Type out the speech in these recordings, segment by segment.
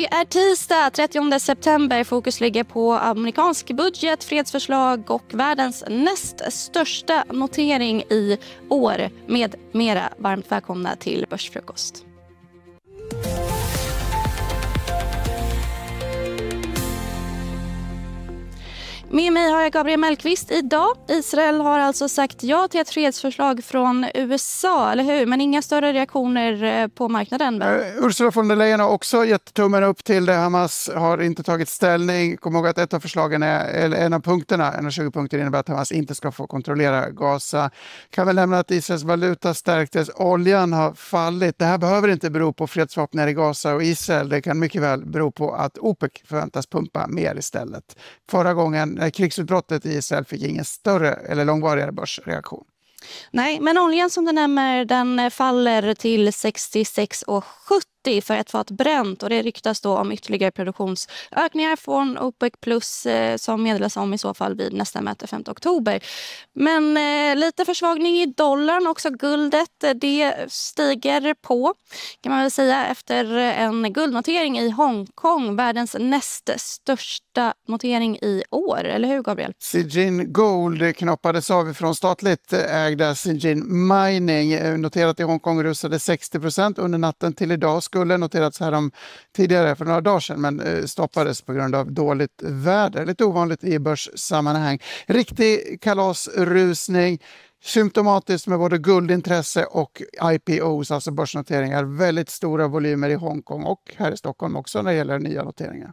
Det är tisdag 30 september. Fokus ligger på amerikansk budget, fredsförslag och världens näst största notering i år med mera. Varmt välkomna till Börsfrukost. Med mig har jag Gabriel Mellqvist idag. Israel har alltså sagt ja till ett fredsförslag från USA, eller hur? Men inga större reaktioner på marknaden. Ursula von der Leyen har också gett tummen upp till det. Hamas har inte tagit ställning. Kom ihåg att ett av förslagen eller en av punkterna, en av 20 punkter, innebär att Hamas inte ska få kontrollera Gaza. Kan väl nämna att Israels valuta stärktes. Oljan har fallit. Det här behöver inte bero på fredsvapnen i Gaza och Israel. Det kan mycket väl bero på att OPEC förväntas pumpa mer istället. Förra gången krigsutbrottet i Israel fick ingen större eller långvarigare börsreaktion. Nej, men oljan som du nämner, den faller till 66,70 för ett fat Brent, och det ryktas då om ytterligare produktionsökningar från OPEC plus som meddelas om i så fall vid nästa möte 5 oktober. Men lite försvagning i dollarn, också guldet, det stiger på kan man väl säga efter en guldnotering i Hongkong, världens näst största notering i år, eller hur Gabriel? Zijin Gold knoppades av från statligt ägda Zijin Mining, noterat i Hongkong rusade 60% under natten till idag. Skulle noterats här tidigare för några dagar sedan, men stoppades på grund av dåligt väder. Lite ovanligt i börssammanhang. Riktig kalasrusning. Symptomatiskt med både guldintresse och IPOs, alltså börsnoteringar. Väldigt stora volymer i Hongkong och här i Stockholm också när det gäller nya noteringar.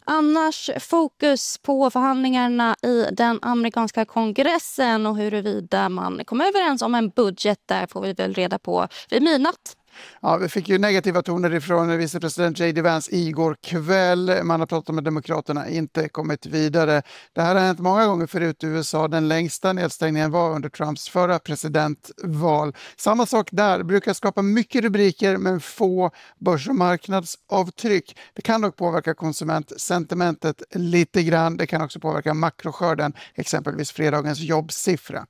Annars fokus på förhandlingarna i den amerikanska kongressen och huruvida man kommer överens om en budget. Där får vi väl reda på vid midnatt. Ja, vi fick ju negativa toner ifrån vicepresident J.D. Vance igår kväll. Man har pratat om att demokraterna inte kommit vidare. Det här har hänt många gånger förut i USA. Den längsta nedstängningen var under Trumps förra presidentval. Samma sak där. Det brukar skapa mycket rubriker men få börs- och marknadsavtryck. Det kan dock påverka konsumentsentimentet lite grann. Det kan också påverka makroskörden, exempelvis fredagens jobbsiffra.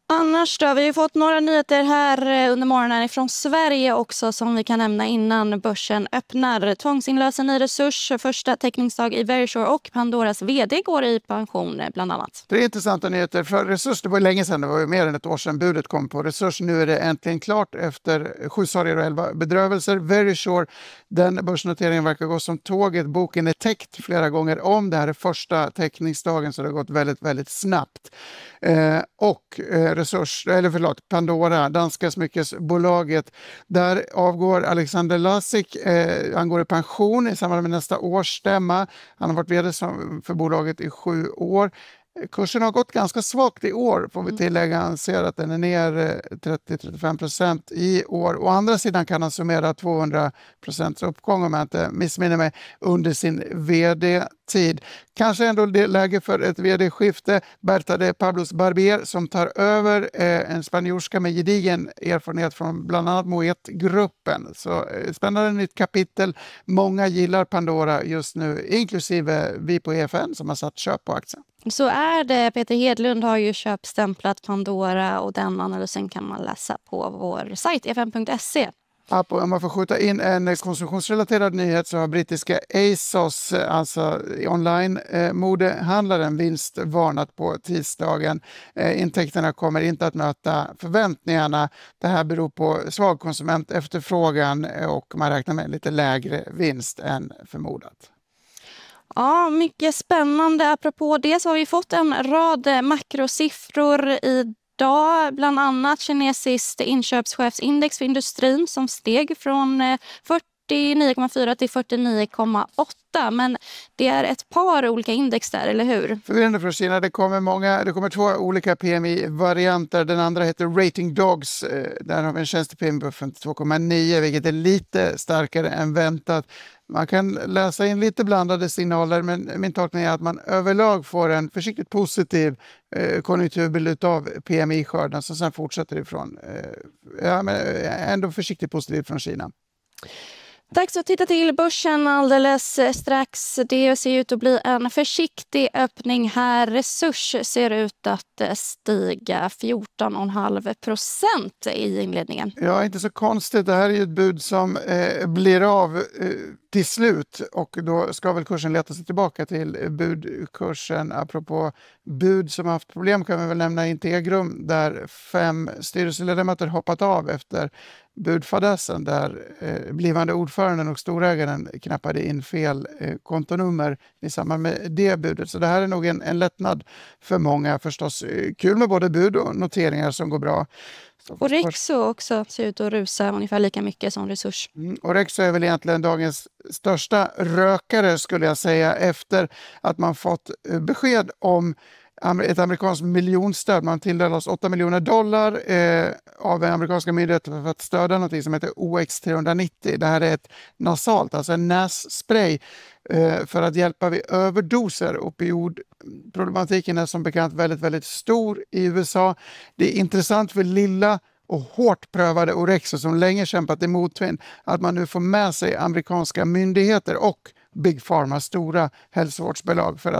Annars då, vi har fått några nyheter här under morgonen från Sverige också som vi kan nämna innan börsen öppnar. Tvångsinlösen i Resurs, första teckningsdag i Verisure och Pandoras vd går i pension bland annat. Det är intressanta nyheter för Resurs. Det var länge sedan, det var mer än ett år sedan budet kom på Resurs. Nu är det äntligen klart efter 7 sorger och 11 bedrövelser. Verisure, den börsnoteringen verkar gå som tåget. Boken är täckt flera gånger om. Det här är första teckningsdagen så det har gått väldigt, väldigt snabbt. Pandora, danska smyckesbolaget. Där avgår Alexander Lasik. Han går i pension i samband med nästa årsstämma. Han har varit vd för bolaget i 7 år. Kursen har gått ganska svagt i år får vi tillägga. Han ser att den är ner 30-35% i år. Å andra sidan kan han summera 200% uppgång om jag inte missminner mig under sin vd-tid. Kanske ändå det läge för ett vd-skifte. Berta de Pablos Barbier som tar över, en spanjorska med gedigen erfarenhet från bland annat Moet-gruppen. Så spännande nytt kapitel. Många gillar Pandora just nu, inklusive vi på EFN som har satt köp på aktien. Så är det. Peter Hedlund har ju köpstämplat Pandora och den analysen kan man läsa på vår sajt efn.se. Om man får skjuta in en konsumtionsrelaterad nyhet så har brittiska ASOS, alltså online-modehandlaren, vinstvarnat på tisdagen. Intäkterna kommer inte att möta förväntningarna. Det här beror på svag konsumentefterfrågan och man räknar med lite lägre vinst än förmodat. Ja, mycket spännande. Apropå det så har vi fått en rad makrosiffror idag. Bland annat kinesiskt inköpschefsindex för industrin som steg från 49,4 till 49,8. Men det är ett par olika index där, eller hur? Förvirrande från Kina. Det kommer 2 olika PMI-varianter. Den andra heter Rating Dogs. Där har vi en tjänste-PMI på 52,9 vilket är lite starkare än väntat. Man kan läsa in lite blandade signaler men min tolkning är att man överlag får en försiktigt positiv konjunkturbild av PMI-skörden som sen fortsätter ifrån. Ändå försiktigt positiv från Kina. Dags att titta till börsen alldeles strax. Det ser ut att bli en försiktig öppning här. Resurs ser ut att stiga 14,5% i inledningen. Ja, inte så konstigt. Det här är ju ett bud som blir av till slut, och då ska väl kursen leta sig tillbaka till budkursen. Apropå bud som har haft problem kan vi väl nämna Integrum, där 5 styrelseledamöter hoppat av efter budfadäsen, där blivande ordföranden och storägaren knappade in fel kontonummer i samband med det budet. Så det här är nog en lättnad för många. Förstås kul med både bud och noteringar som går bra. Och Rexo också ser ut att rusa ungefär lika mycket som Resurs. Och Rexo är väl egentligen dagens största rökare, skulle jag säga, efter att man fått besked om ett amerikanskt miljonstöd. Man tilldelas $8 miljoner av den amerikanska myndigheten för att stödja något som heter OX390. Det här är ett nasalt, alltså en nässpray för att hjälpa vid överdoser. Opioidproblematiken är som bekant väldigt, väldigt stor i USA. Det är intressant för lilla och hårt prövade Orexo som länge kämpat i motvind att man nu får med sig amerikanska myndigheter och Big Pharma, stora hälsovårdsbolag, för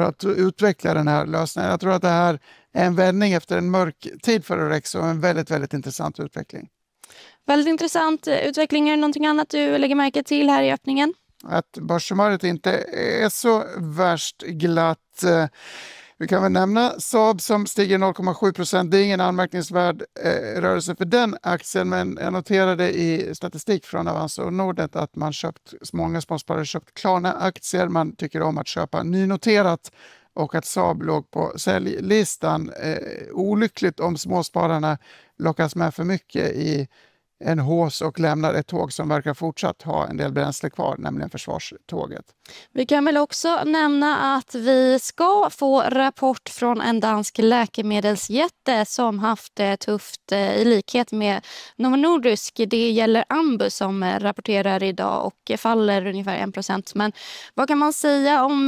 att utveckla den här lösningen. Jag tror att det här är en vändning efter en mörk tid för Orexo och en väldigt, väldigt intressant utveckling. Väldigt intressant utveckling. Är det någonting annat du lägger märke till här i öppningen? Att börshumöret inte är så värst glatt. Vi kan väl nämna Saab som stiger 0,7%. Det är ingen anmärkningsvärd rörelse för den aktien, men jag noterade i statistik från Avanza och Nordnet att många småsparare köpt Klarna-aktier. Man tycker om att köpa nynoterat och att Saab låg på säljlistan. Olyckligt om småspararna lockas med för mycket i en hås och lämnar ett tåg som verkar fortsatt ha en del bränsle kvar, nämligen försvarståget. Vi kan väl också nämna att vi ska få rapport från en dansk läkemedelsjätte som haft det tufft i likhet med Novo Nordisk. Det gäller Ambu som rapporterar idag och faller ungefär 1%. Men vad kan man säga om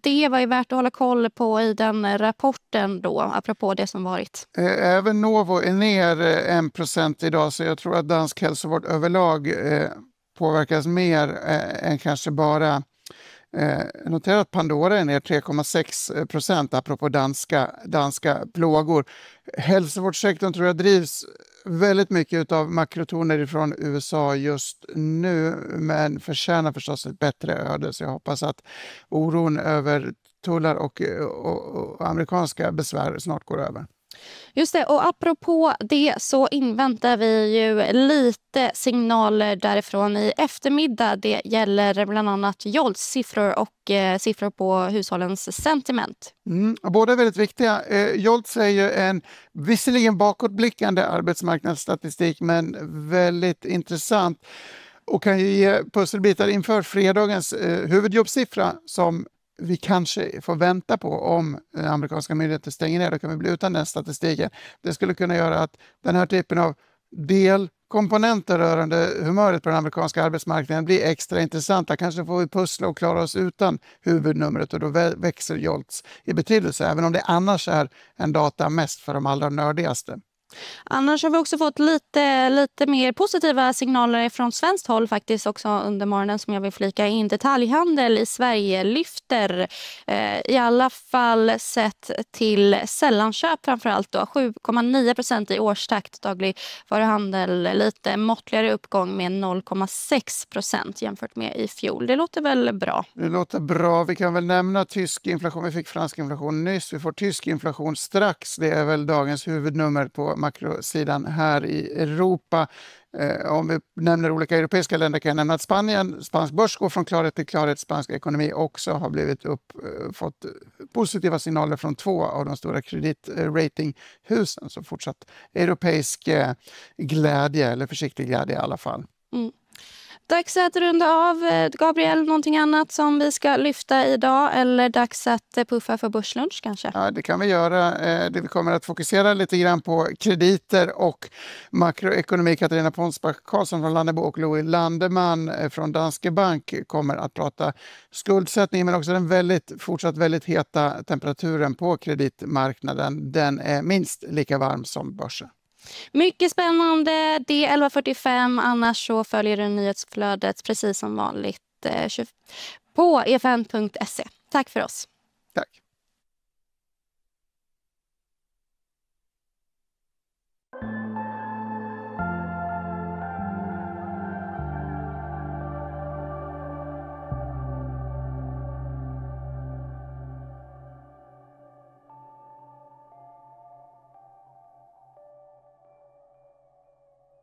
det? Vad är värt att hålla koll på i den rapporten då, apropå det som varit? Även Novo är ner 1% idag, så jag tror att dansk hälsovård överlag påverkas mer än kanske bara. Notera att Pandora är ner 3,6% apropå danska plågor. Hälsovårdssektorn tror jag drivs väldigt mycket av makrotoner från USA just nu, men förtjänar förstås ett bättre öde. Så jag hoppas att oron över tullar och amerikanska besvär snart går över. Just det, och apropå det så inväntar vi ju lite signaler därifrån i eftermiddag. Det gäller bland annat JOLTS-siffror och siffror på hushållens sentiment. Båda är väldigt viktiga. JOLTS är ju en visserligen bakåtblickande arbetsmarknadsstatistik, men väldigt intressant och kan ju ge pusselbitar inför fredagens huvudjobbssiffra som vi kanske får vänta på om amerikanska myndigheter stänger ner. Då kan vi bli utan den statistiken. Det skulle kunna göra att den här typen av delkomponenter rörande humöret på den amerikanska arbetsmarknaden blir extra intressanta. Kanske får vi pussla och klara oss utan huvudnumret och då växer JOLTS i betydelse, även om det annars är en data mest för de allra nördigaste. Annars har vi också fått lite mer positiva signaler från svenskt håll faktiskt också under morgonen som jag vill flika in. Detaljhandel i Sverige lyfter i alla fall sett till sällanköp framförallt då. 7,9% i årstakt. Dagligvaruhandel lite måttligare uppgång med 0,6% jämfört med i fjol. Det låter väl bra? Det låter bra. Vi kan väl nämna tysk inflation. Vi fick fransk inflation nyss. Vi får tysk inflation strax. Det är väl dagens huvudnummer på makrosidan här i Europa. Om vi nämner olika europeiska länder kan jag nämna att spansk börs går från klarhet till klarhet. Spansk ekonomi också har blivit fått positiva signaler från 2 av de stora kreditratinghusen. Så fortsatt europeisk glädje, eller försiktig glädje i alla fall. Dags att runda av. Gabriel, någonting annat som vi ska lyfta idag eller dags att puffa för börslunch kanske? Ja, det kan vi göra. Vi kommer att fokusera lite grann på krediter och makroekonomi. Katarina Ponsbach-Karlsson från Lannebo och Louis Landeman från Danske Bank kommer att prata skuldsättning, men också den fortsatt väldigt heta temperaturen på kreditmarknaden. Den är minst lika varm som börsen. Mycket spännande. Det är 11:45. Annars så följer du nyhetsflödet precis som vanligt på efn.se. Tack för oss. Tack.